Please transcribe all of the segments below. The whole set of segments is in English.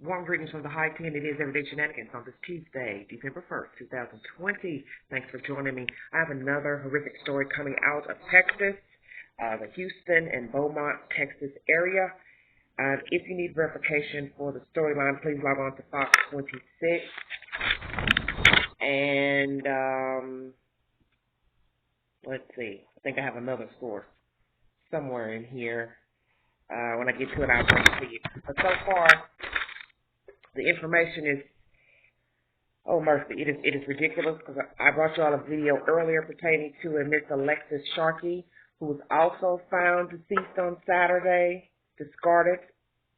Warm greetings from the High 10. It is Everyday Shenanigans on this Tuesday, December 1st, 2020. Thanks for joining me. I have another horrific story coming out of Texas, the Houston and Beaumont, Texas area. If you need verification for the storyline, please log on to Fox 26. And let's see. I think I have another source somewhere in here. When I get to it, I'll bring it to you. But so far, the information is, oh mercy, it is ridiculous, because I brought you all a video earlier pertaining to a Miss Alexis Sharkey, who was also found deceased on Saturday, discarded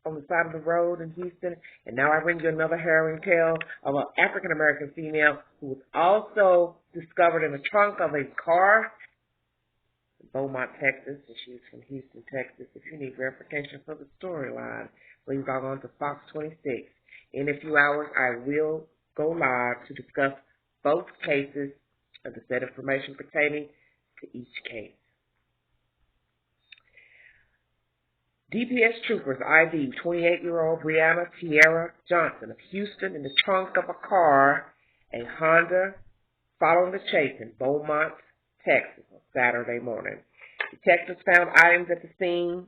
on the side of the road in Houston. And now I bring you another harrowing tale of an African-American female who was also discovered in the trunk of a car in Beaumont, Texas, and she's from Houston, Texas. If you need verification for the storyline, please log on to Fox 26. In a few hours, I will go live to discuss both cases and the set information pertaining to each case. DPS troopers ID 28-year-old Brianna Teirra Johnson of Houston in the trunk of a car, a Honda, following the chase in Beaumont, Texas on Saturday morning. Detectives found items at the scene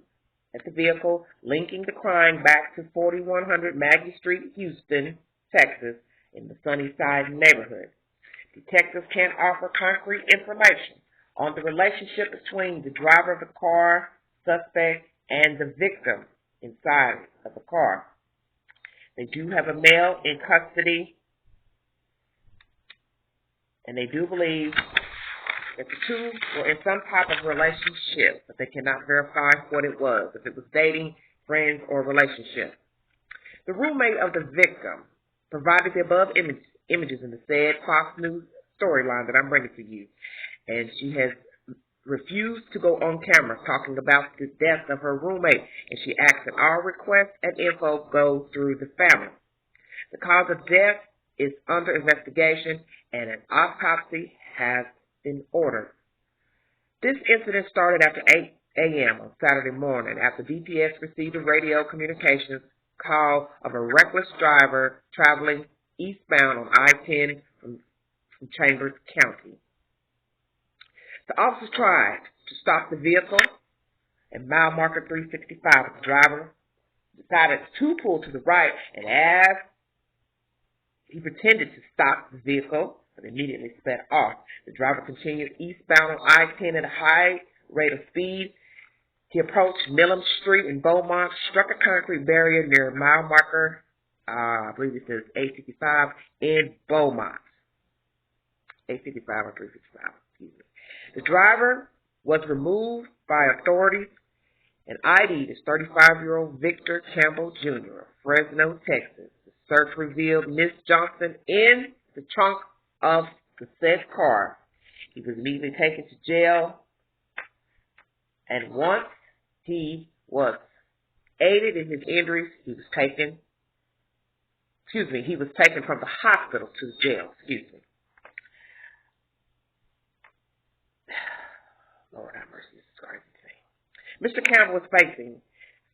at the vehicle, linking the crime back to 4100 Maggie Street, Houston, Texas, in the Sunnyside neighborhood. Detectives can't offer concrete information on the relationship between the driver of the car, suspect, and the victim inside of the car. They do have a male in custody, and they do believe that the two were in some type of relationship, but they cannot verify what it was, if it was dating, friends, or relationship. The roommate of the victim provided the above images in the said Fox News storyline that I'm bringing to you, and she has refused to go on camera talking about the death of her roommate, and she asks that all requests and info go through the family. The cause of death is under investigation, and an autopsy has been ordered. This incident started after 8 a.m. on Saturday morning after DPS received a radio communications call of a reckless driver traveling eastbound on I-10 from Chambers County. The officers tried to stop the vehicle at mile marker 365. The driver decided to pull to the right, and as he pretended to stop the vehicle, but immediately sped off. The driver continued eastbound on I-10 at a high rate of speed. He approached Millam Street in Beaumont, struck a concrete barrier near mile marker, I believe it says 865, in Beaumont. 865 or 365, excuse me. The driver was removed by authorities and ID'd as 35-year-old Victor Campbell Jr. of Fresno, Texas. The search revealed Miss Johnson in the trunk of the said car. He was immediately taken to jail, and once he was aided in his injuries, he was taken from the hospital to the jail, Lord have mercy, this is crazy to me. Mr. Campbell was facing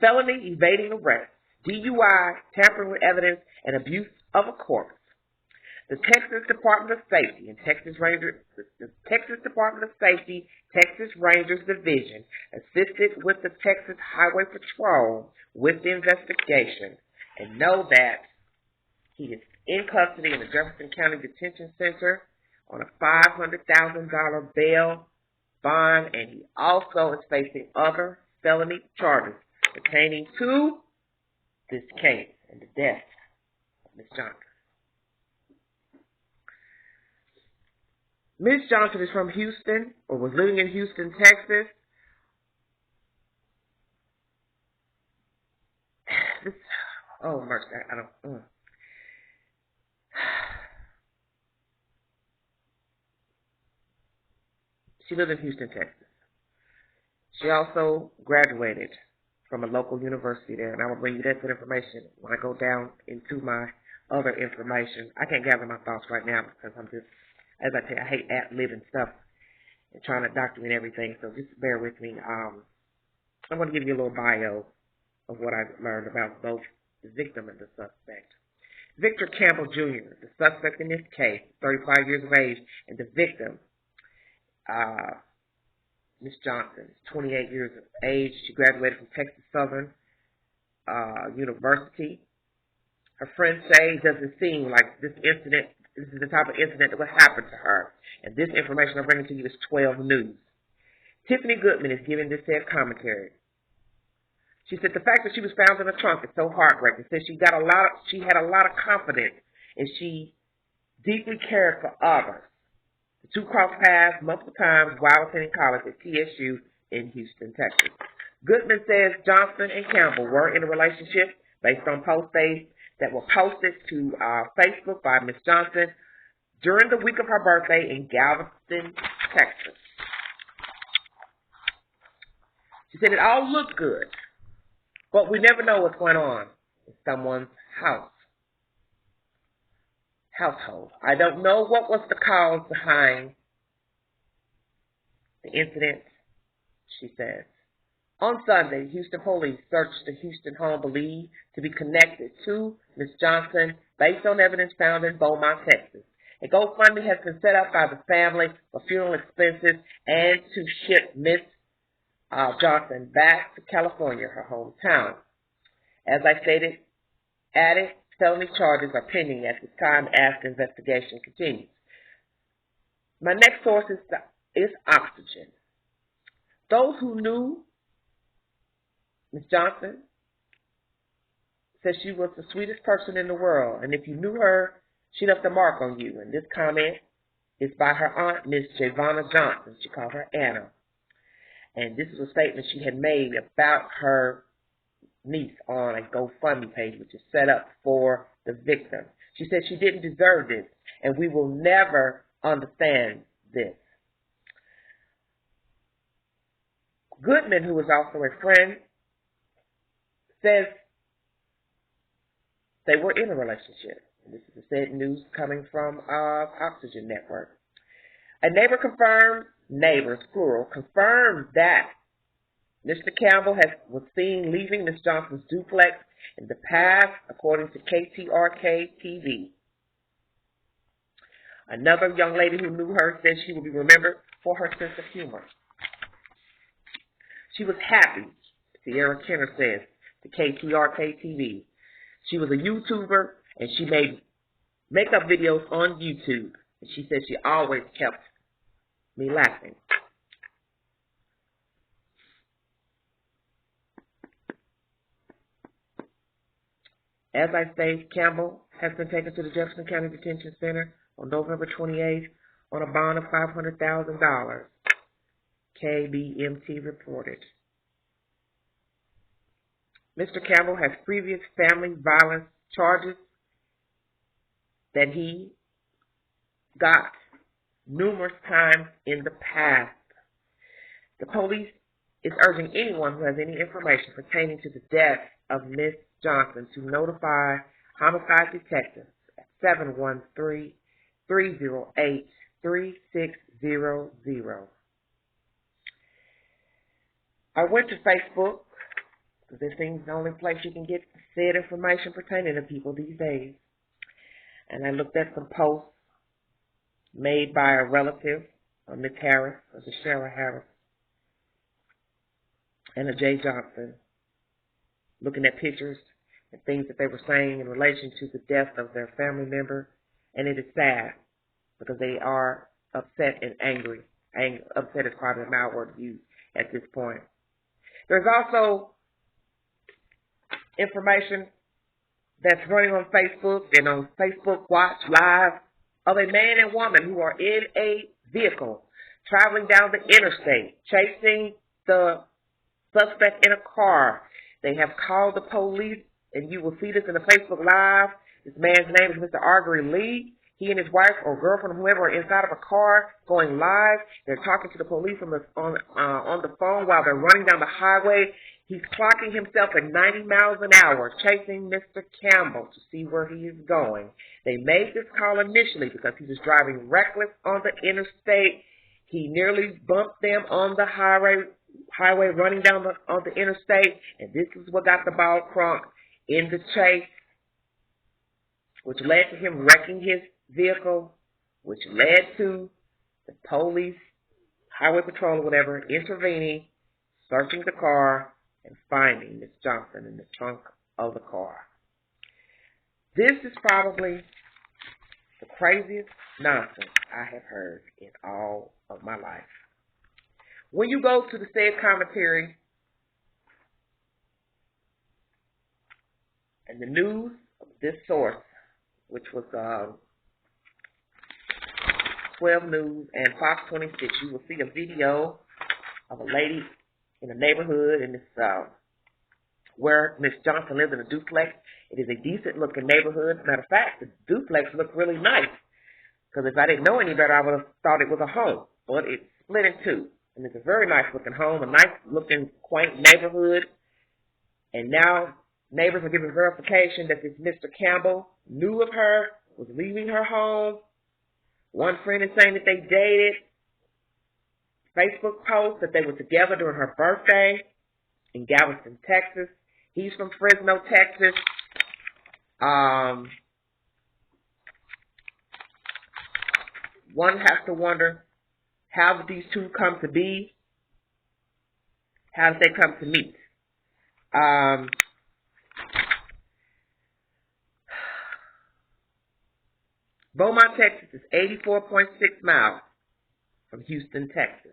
felony evading arrest, DUI, tampering with evidence, and abuse of a corpse. The Texas Department of Safety and Texas Rangers Division assisted with the Texas Highway Patrol with the investigation, and know that he is in custody in the Jefferson County Detention Center on a $500,000 bail bond, and he also is facing other felony charges pertaining to this case and the death of Ms. Johnson. Ms. Johnson is from Houston, or was living in Houston, Texas. Oh, mercy, I don't. She lived in Houston, Texas. She also graduated from a local university there, and I will bring you that information when I go down into my other information. I can't gather my thoughts right now because I'm just, as I tell you, I hate ad-libbing stuff and trying to document everything, so just bear with me. I'm going to give you a little bio of what I've learned about both the victim and the suspect. Victor Campbell Jr., the suspect in this case, 35 years of age, and the victim, Miss Johnson, is 28 years of age. She graduated from Texas Southern University. Her friends say it doesn't seem like this is the type of incident that would happen to her. And this information I'm bringing to you is 12 News. Tiffany Goodman is giving this said commentary. She said the fact that she was found in a trunk is so heartbreaking. Said she had a lot of confidence and she deeply cared for others. The two crossed paths multiple times while attending college at TSU in Houston, Texas. Goodman says Johnson and Campbell were in a relationship based on posts that were posted to Facebook by Miss Johnson during the week of her birthday in Galveston, Texas. She said it all looked good, but we never know what's going on in someone's household. I don't know what was the cause behind the incident, she says. On Sunday, Houston police searched the Houston home believed to be connected to Ms. Johnson based on evidence found in Beaumont, Texas. A GoFundMe has been set up by the family for funeral expenses and to ship Ms. Johnson back to California, her hometown. As I stated, added felony charges are pending at this time as the investigation continues. My next source is Oxygen. Those who knew Ms. Johnson said she was the sweetest person in the world, and if you knew her, she left a mark on you. And this comment is by her aunt, Miss Javonna Johnson. She called her Anna. And this is a statement she had made about her niece on a GoFundMe page, which is set up for the victim. She said she didn't deserve this, and we will never understand this. Goodman, who is also a friend, says they were in a relationship. This is the said news coming from Oxygen Network. Neighbors, plural, confirmed that Mr. Campbell was seen leaving Ms. Johnson's duplex in the past, according to KTRK TV. Another young lady who knew her said she will be remembered for her sense of humor. She was happy, Teirra Kenner says to KTRK TV. She was a YouTuber and she made makeup videos on YouTube. And she said she always kept me laughing. As I say, Campbell has been taken to the Jefferson County Detention Center on November 28th on a bond of $500,000. KBMT reported. Mr. Campbell has previous family violence charges that he got numerous times in the past. The police is urging anyone who has any information pertaining to the death of Miss Johnson to notify homicide detectives at 713-308-3600. I went to Facebook because it seems the only place you can get said information pertaining to people these days. And I looked at some posts made by a relative of Miss Harris, or the Shara Harris, and a Jay Johnson, looking at pictures and things that they were saying in relation to the death of their family member. And it is sad because they are upset and angry. Upset is probably a mild word to use at this point. There's also information that's running on Facebook and on Facebook Watch Live of a man and woman who are in a vehicle traveling down the interstate, chasing the suspect in a car. They have called the police, and you will see this in the Facebook Live. This man's name is Mr. Augury Lee. He and his wife or girlfriend or whoever are inside of a car going live. They're talking to the police on the phone while they're running down the highway. He's clocking himself at 90 miles an hour, chasing Mr. Campbell to see where he is going. They made this call initially because he was driving reckless on the interstate. He nearly bumped them on the highway running down on the interstate, and this is what got the ball crunk in the chase, which led to him wrecking his vehicle, which led to the police, highway patrol or whatever, intervening, searching the car, and finding Miss Johnson in the trunk of the car. This is probably the craziest nonsense I have heard in all of my life. When you go to the said commentary and the news of this source, which was 12 News and Fox 26, you will see a video of a lady in a neighborhood in this where Miss Johnson lives in a duplex. It is a decent-looking neighborhood. As a matter of fact, the duplex looks really nice. Because if I didn't know any better, I would have thought it was a home. But it's split in two. And it's a very nice-looking home, a nice-looking, quaint neighborhood. And now neighbors are giving verification that this Mr. Campbell knew of her, was leaving her home. One friend is saying that they dated. Facebook post that they were together during her birthday in Galveston, Texas. He's from Fresno, Texas. One has to wonder, how did these two come to be? How did they come to meet? Beaumont, Texas is 84.6 miles from Houston, Texas.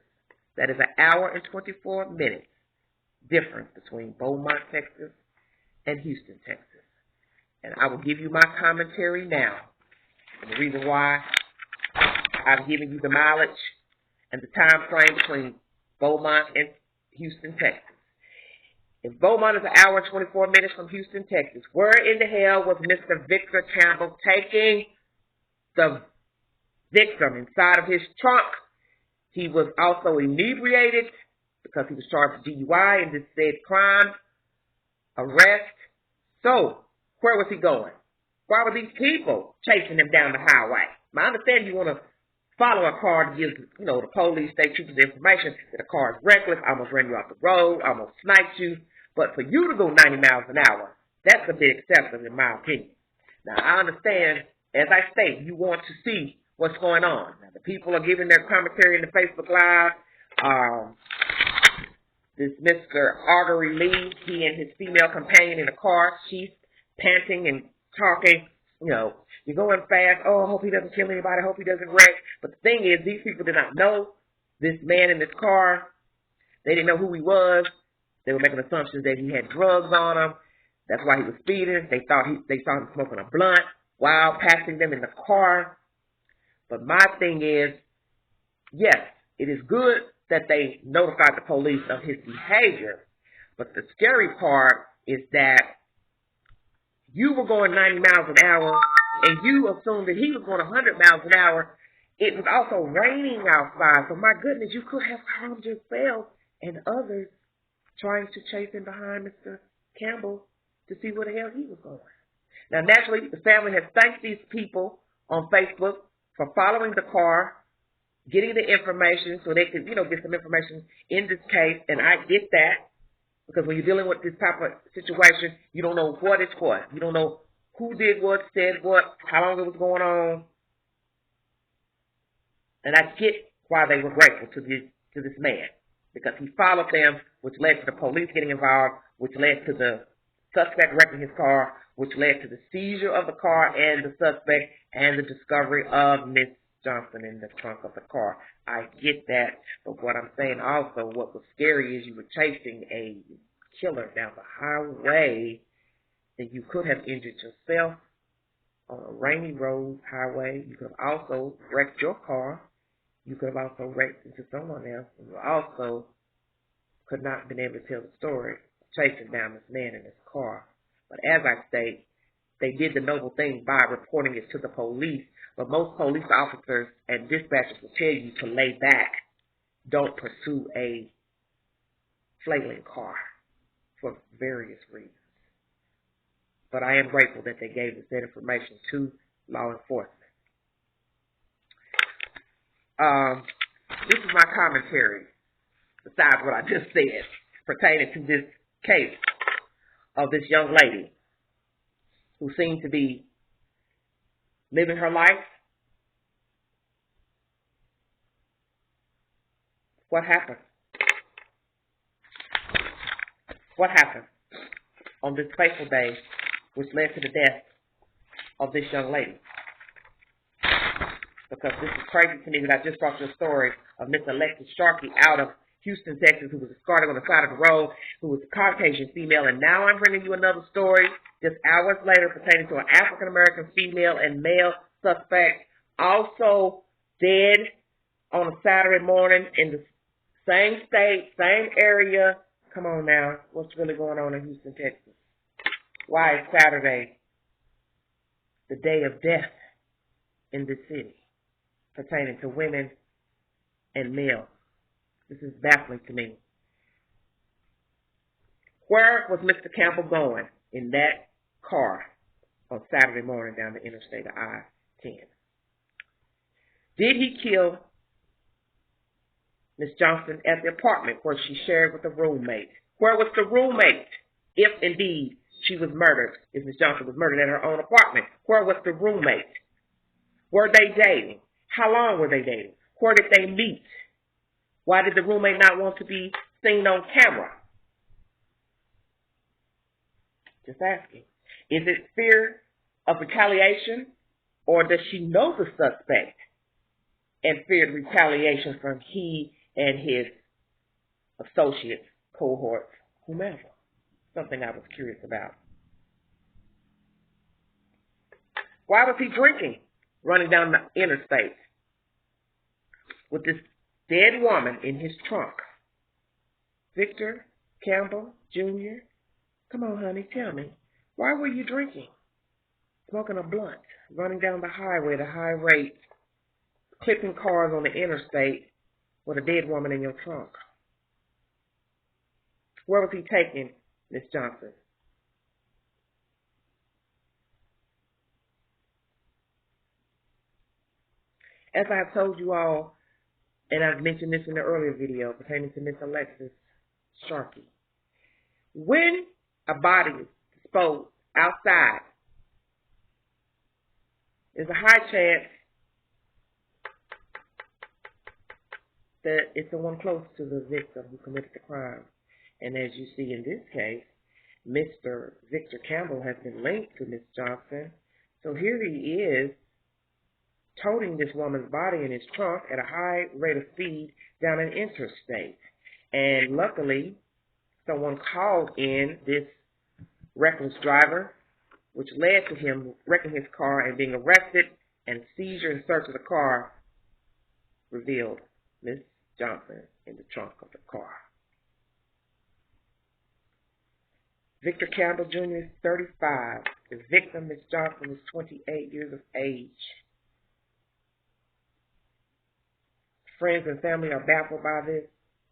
That is an hour and 24 minutes difference between Beaumont, Texas and Houston, Texas. And I will give you my commentary now. And the reason why I'm giving you the mileage and the time frame between Beaumont and Houston, Texas. If Beaumont is an hour and 24 minutes from Houston, Texas, where in the hell was Mr. Victor Campbell taking the victim inside of his trunk? He was also inebriated because he was charged with DUI and this said crime, arrest. So, where was he going? Why were these people chasing him down the highway? I understand you want to follow a car to give, the police, state troopers information that a car is reckless, almost ran you off the road, almost sniped you. But for you to go 90 miles an hour, that's a bit excessive in my opinion. Now, I understand, as I state, you want to see what's going on. Now, the people are giving their commentary in the Facebook Live. This Mr. Augury Lee, he and his female companion in the car, she's panting and talking, you're going fast. Oh, I hope he doesn't kill anybody. I hope he doesn't wreck. But the thing is, these people did not know this man in this car. They didn't know who he was. They were making assumptions that he had drugs on him. That's why he was speeding. They saw him smoking a blunt while passing them in the car. But my thing is, yes, it is good that they notified the police of his behavior. But the scary part is that you were going 90 miles an hour, and you assumed that he was going 100 miles an hour. It was also raining outside, so my goodness, you could have harmed yourself and others trying to chase him behind Mr. Campbell to see where the hell he was going. Now, naturally, the family has thanked these people on Facebook for following the car, getting the information so they could, get some information in this case, and I get that. Because when you're dealing with this type of situation, you don't know what it's for. You don't know who did what, said what, how long it was going on. And I get why they were grateful to this man. Because he followed them, which led to the police getting involved, which led to the suspect wrecking his car, which led to the seizure of the car and the suspect and the discovery of Miss Johnson in the trunk of the car. I get that, but what I'm saying also, what was scary is you were chasing a killer down the highway, and you could have injured yourself on a rainy road highway. You could have also wrecked your car. You could have also wrecked into someone else, and you also could not have been able to tell the story chasing down this man in his car. But as I state, they did the noble thing by reporting it to the police. But most police officers and dispatchers will tell you to lay back. Don't pursue a flailing car for various reasons. But I am grateful that they gave us that information to law enforcement. This is my commentary, besides what I just said, pertaining to this case of this young lady who seemed to be living her life. What happened? What happened on this fateful day which led to the death of this young lady? Because this is crazy to me that I just brought you a story of Miss Alexis Sharkey out of Houston, Texas, who was discarded on the side of the road, who was a Caucasian female, and now I'm bringing you another story just hours later pertaining to an African-American female and male suspect, also dead on a Saturday morning in the same state, same area. Come on now, what's really going on in Houston, Texas? Why is Saturday the day of death in this city pertaining to women and males? This is baffling to me. Where was Mr. Campbell going in that car on Saturday morning down the interstate of I-10? Did he kill Miss Johnson at the apartment where she shared with a roommate? Where was the roommate, if indeed she was murdered, if Miss Johnson was murdered at her own apartment? Where was the roommate? Were they dating? How long were they dating? Where did they meet? Why did the roommate not want to be seen on camera? Just asking. Is it fear of retaliation, or does she know the suspect and feared retaliation from he and his associates, cohorts, whomever? Something I was curious about. Why was he drinking, running down the interstate with this dead woman in his trunk? Victor Campbell Jr., come on, honey, tell me. Why were you drinking, smoking a blunt, running down the highway at a high rate, clipping cars on the interstate with a dead woman in your trunk? Where was he taking Miss Johnson? As I have told you all, and I've mentioned this in the earlier video pertaining to Miss Alexis Sharkey, when a body is disposed outside, there's a high chance that it's the one close to the victim who committed the crime. And as you see in this case, Mr. Victor Campbell has been linked to Miss Johnson. So here he is, toting this woman's body in his trunk at a high rate of speed down an interstate. And luckily, someone called in this reckless driver, which led to him wrecking his car and being arrested, and seizure and search of the car revealed Miss Johnson in the trunk of the car. Victor Campbell Jr. is 35. The victim, Miss Johnson, is 28 years of age. Friends and family are baffled by this,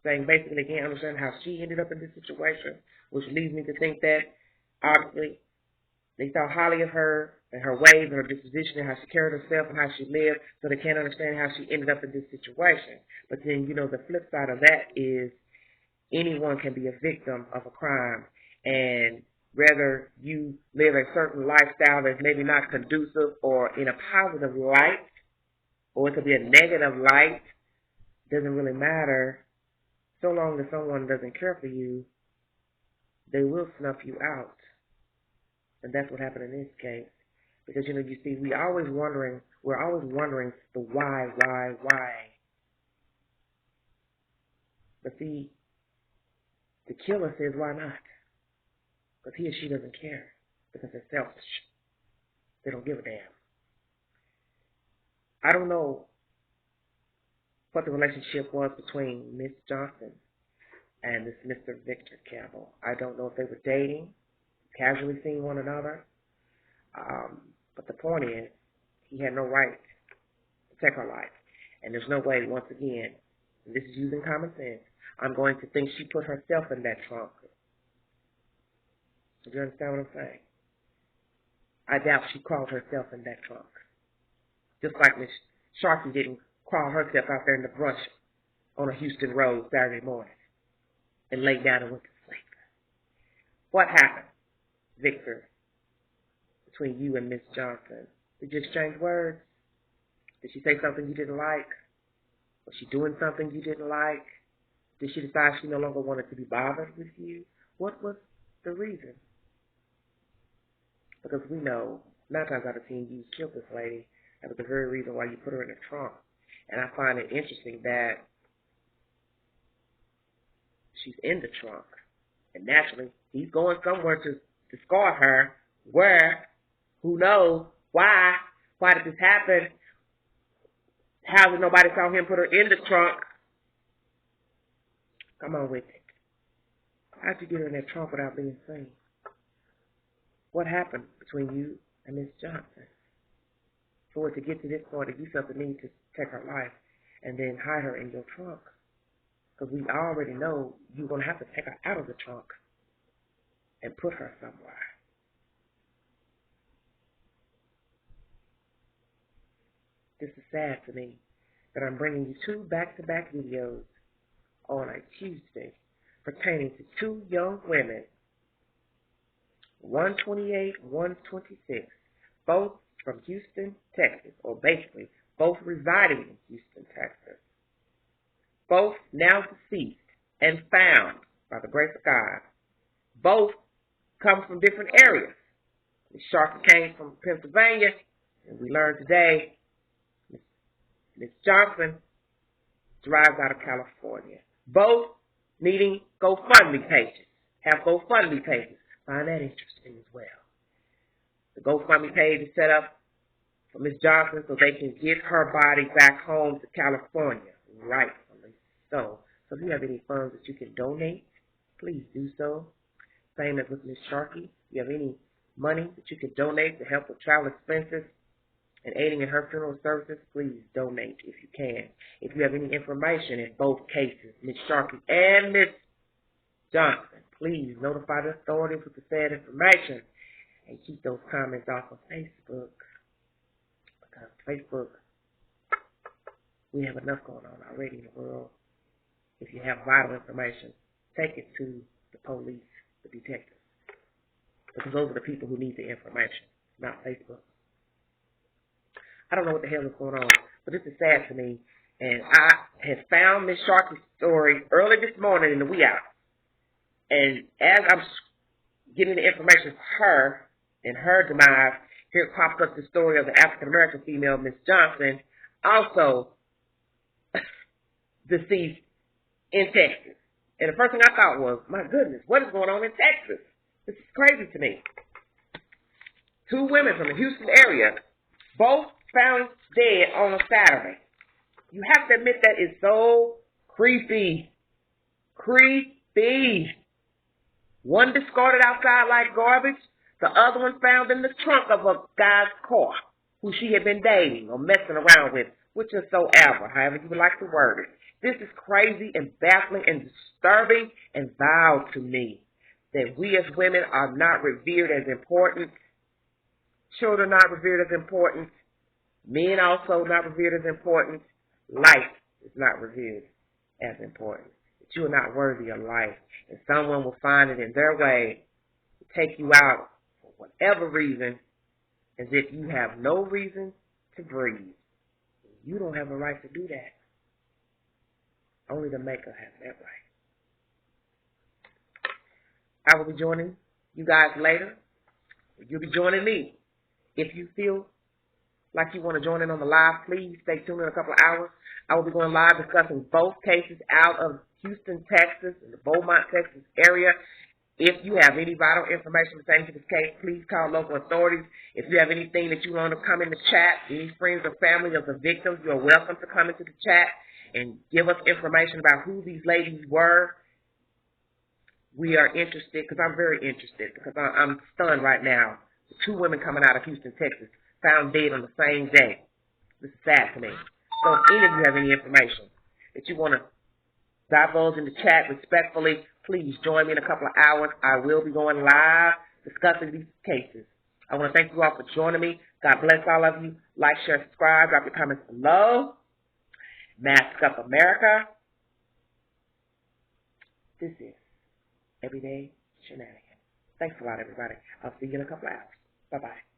saying basically they can't understand how she ended up in this situation, which leads me to think that obviously they thought highly of her and her ways and her disposition and how she carried herself and how she lived, so they can't understand how she ended up in this situation. But then, you know, the flip side of that is anyone can be a victim of a crime, and whether you live a certain lifestyle that's maybe not conducive or in a positive light, or it could be a negative light, doesn't really matter. So long as someone doesn't care for you, they will snuff you out. And that's what happened in this case. Because, you know, you see, we're always wondering the why. But see, the killer says, why not? Because he or she doesn't care. Because they're selfish. They don't give a damn. I don't know what the relationship was between Miss Johnson and this Mr. Victor Campbell. I don't know if they were dating, casually seeing one another. But the point is, he had no right to take her life. And there's no way, once again, and this is using common sense, I'm going to think she put herself in that trunk. Do you understand what I'm saying? I doubt she crawled herself in that trunk. Just like Miss Sharkey didn't crawl herself out there in the brush on a Houston road Saturday morning and laid down and went to sleep. What happened? Victor, the between you and Miss Johnson? Did you exchange words? Did she say something you didn't like? Was she doing something you didn't like? Did she decide she no longer wanted to be bothered with you? What was the reason? Because we know 9 times out of 10 you killed this lady. That was the very reason why you put her in the trunk. And I find it interesting that she's in the trunk. And naturally, he's going somewhere to discard her. Where? Who knows? Why? Why did this happen? How did nobody saw him put her in the trunk? Come on with it. How'd you get her in that trunk without being seen? What happened between you and Miss Johnson? For it to get to this point, you felt the need to take her life and then hide her in your trunk. Because we already know you're going to have to take her out of the trunk and put her somewhere. This is sad to me that I'm bringing you 2 back-to-back videos on a Tuesday pertaining to 2 young women, one 28, one 26, both from Houston, Texas, or basically both residing in Houston, Texas. Both now deceased and found by the grace of God. Both come from different areas. Ms. Sharkey came from Pennsylvania, and we learned today Ms. Johnson drives out of California. Both needing GoFundMe pages. Have GoFundMe pages. Find that interesting as well. The GoFundMe page is set up for Ms. Johnson so they can get her body back home to California. Rightfully so. So if you have any funds that you can donate, please do so. Same as with Ms. Sharkey. If you have any money that you can donate to help with travel expenses and aiding in her funeral services, please donate if you can. If you have any information in both cases, Ms. Sharkey and Ms. Johnson, please notify the authorities with the said information and keep those comments off of Facebook. Because Facebook, we have enough going on already in the world. If you have vital information, take it to the police, the detectives. Because those are the people who need the information, not Facebook. I don't know what the hell is going on, but this is sad to me. And I had found Miss Sharkey's story early this morning in the wee hours. And as I'm getting the information for her and her demise, here pops up the story of the African-American female, Miss Johnson, also deceased in Texas. And the first thing I thought was, my goodness, what is going on in Texas? This is crazy to me. 2 women from the Houston area, both found dead on a Saturday. You have to admit that is so creepy. Creepy. One discarded outside like garbage. The other one found in the trunk of a guy's car who she had been dating or messing around with, whichsoever, however you would like to word it. This is crazy and baffling and disturbing and vile to me that we as women are not revered as important. Children not revered as important. Men also not revered as important. Life is not revered as important. That you are not worthy of life. And someone will find it in their way to take you out for whatever reason, as if you have no reason to breathe. You don't have a right to do that. Only the Maker has that right. I will be joining you guys later. You'll be joining me. If you feel like you want to join in on the live, please stay tuned in a couple of hours. I will be going live discussing both cases out of Houston, Texas, and the Beaumont, Texas area. If you have any vital information pertaining to this case, please call local authorities. If you have anything that you want to come in the chat, any friends or family of the victims, you are welcome to come into the chat and give us information about who these ladies were. We are interested, because I'm very interested, because I'm stunned right now. The 2 women coming out of Houston, Texas, found dead on the same day. This is sad to me. So if any of you have any information that you want to divulge in the chat respectfully, please join me in a couple of hours. I will be going live discussing these cases. I want to thank you all for joining me. God bless all of you. Like, share, subscribe, drop your comments below. Mask Up America. This is Everyday Shenanigans. Thanks a lot, everybody. I'll see you in a couple of hours. Bye-bye.